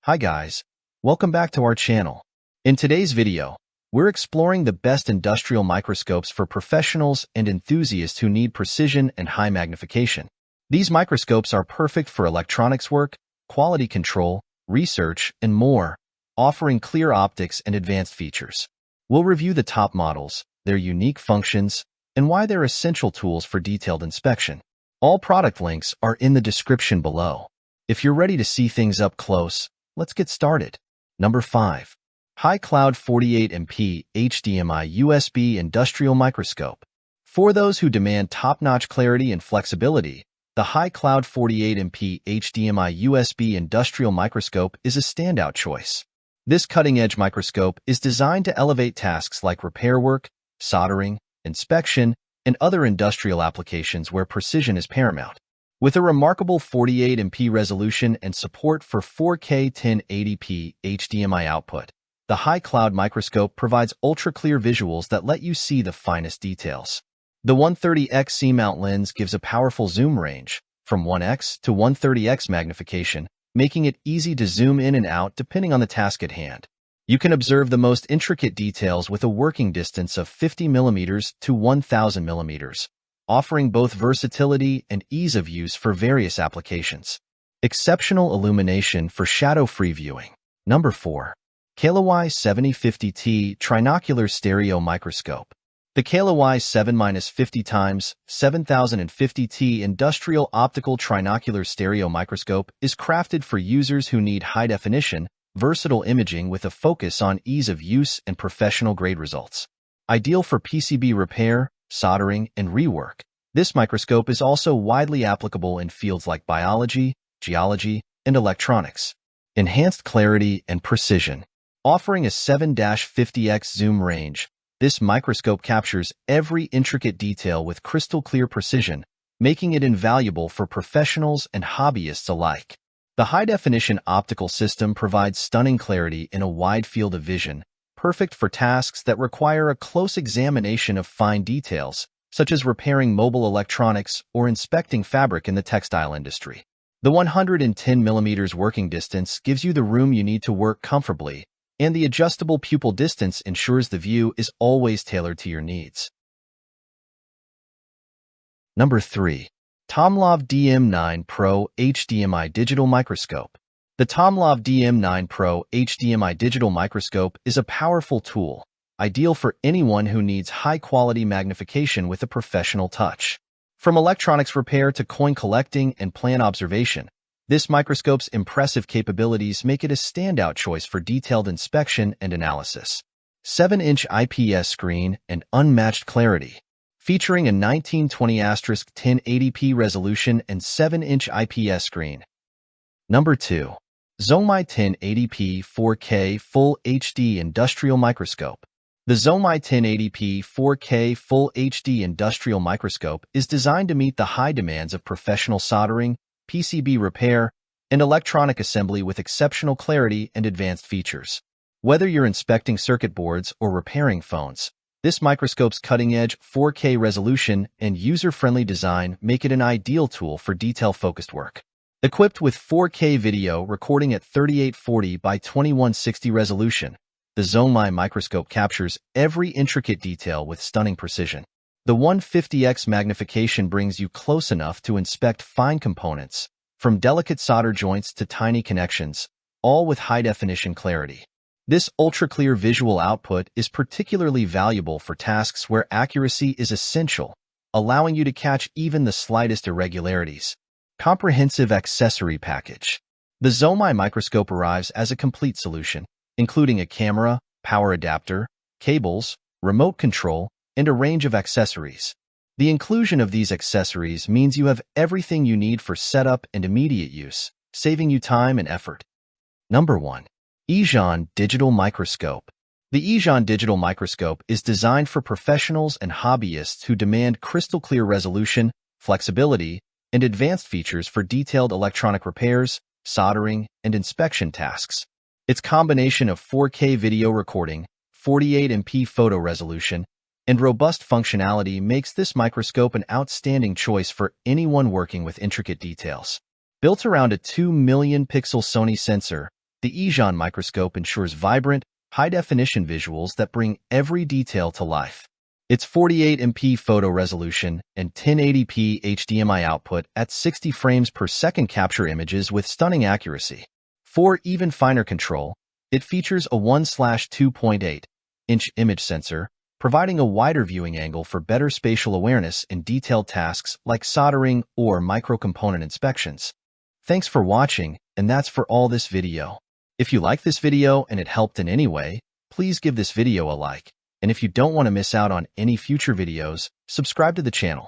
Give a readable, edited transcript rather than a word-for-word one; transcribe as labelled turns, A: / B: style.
A: Hi guys, welcome back to our channel. In today's video, we're exploring the best industrial microscopes for professionals and enthusiasts who need precision and high magnification. These microscopes are perfect for electronics work, quality control, research, and more, offering clear optics and advanced features. We'll review the top models, their unique functions, and why they're essential tools for detailed inspection. All product links are in the description below. If you're ready to see things up close, let's get started. Number 5. HighCloud 48MP HDMI USB Industrial Microscope. For those who demand top-notch clarity and flexibility, the HighCloud 48MP HDMI USB Industrial Microscope is a standout choice. This cutting-edge microscope is designed to elevate tasks like repair work, soldering, inspection, and other industrial applications where precision is paramount. With a remarkable 48MP resolution and support for 4K 1080p HDMI output, the HighCloud microscope provides ultra-clear visuals that let you see the finest details. The 130x C-mount lens gives a powerful zoom range, from 1x to 130x magnification, making it easy to zoom in and out depending on the task at hand. You can observe the most intricate details with a working distance of 50mm to 1000mm, offering both versatility and ease of use for various applications. Exceptional illumination for shadow-free viewing. Number 4. Kailiwei 7050T Trinocular Stereo Microscope. The Kailiwei 7-50x7050T Industrial Optical Trinocular Stereo Microscope is crafted for users who need high-definition, versatile imaging with a focus on ease of use and professional-grade results. Ideal for PCB repair, soldering, and rework, this microscope is also widely applicable in fields like biology, geology, and electronics. Enhanced clarity and precision. Offering a 7-50x zoom range, this microscope captures every intricate detail with crystal-clear precision, making it invaluable for professionals and hobbyists alike. The high-definition optical system provides stunning clarity in a wide field of vision, perfect for tasks that require a close examination of fine details, such as repairing mobile electronics or inspecting fabric in the textile industry. The 110mm working distance gives you the room you need to work comfortably, and the adjustable pupil distance ensures the view is always tailored to your needs. Number 3. TOMLOV DM9 Pro HDMI Digital Microscope. The TOMLOV DM9 Pro HDMI Digital Microscope is a powerful tool, ideal for anyone who needs high-quality magnification with a professional touch. From electronics repair to coin collecting and plant observation, this microscope's impressive capabilities make it a standout choice for detailed inspection and analysis. 7-inch IPS screen and unmatched clarity. Featuring a 1920*1080p resolution and 7-inch IPS screen. Number 2. ZONGMAI 1080p 4K Full HD Industrial Microscope. The ZONGMAI 1080p 4K Full HD Industrial Microscope is designed to meet the high demands of professional soldering, PCB repair, and electronic assembly with exceptional clarity and advanced features. Whether you're inspecting circuit boards or repairing phones, this microscope's cutting-edge 4K resolution and user-friendly design make it an ideal tool for detail-focused work. Equipped with 4K video recording at 3840 by 2160 resolution, the ZONGMAI microscope captures every intricate detail with stunning precision. The 150x magnification brings you close enough to inspect fine components, from delicate solder joints to tiny connections, all with high-definition clarity. This ultra-clear visual output is particularly valuable for tasks where accuracy is essential, allowing you to catch even the slightest irregularities. Comprehensive accessory package. The ZONGMAI microscope arrives as a complete solution, including a camera, power adapter, cables, remote control, and a range of accessories. The inclusion of these accessories means you have everything you need for setup and immediate use, saving you time and effort. Number 1. YIZHAN Digital Microscope. The YIZHAN Digital Microscope is designed for professionals and hobbyists who demand crystal-clear resolution, flexibility, and advanced features for detailed electronic repairs, soldering, and inspection tasks. Its combination of 4K video recording, 48MP photo resolution, and robust functionality makes this microscope an outstanding choice for anyone working with intricate details. Built around a 2 million pixel Sony sensor, The YIZHAN microscope ensures vibrant, high-definition visuals that bring every detail to life. Its 48MP photo resolution and 1080p HDMI output at 60 frames per second capture images with stunning accuracy. For even finer control, it features a 1/2.8-inch image sensor, providing a wider viewing angle for better spatial awareness in detailed tasks like soldering or microcomponent inspections. Thanks for watching, and that's for all this video. If you like this video and it helped in any way, please give this video a like. And if you don't want to miss out on any future videos, subscribe to the channel.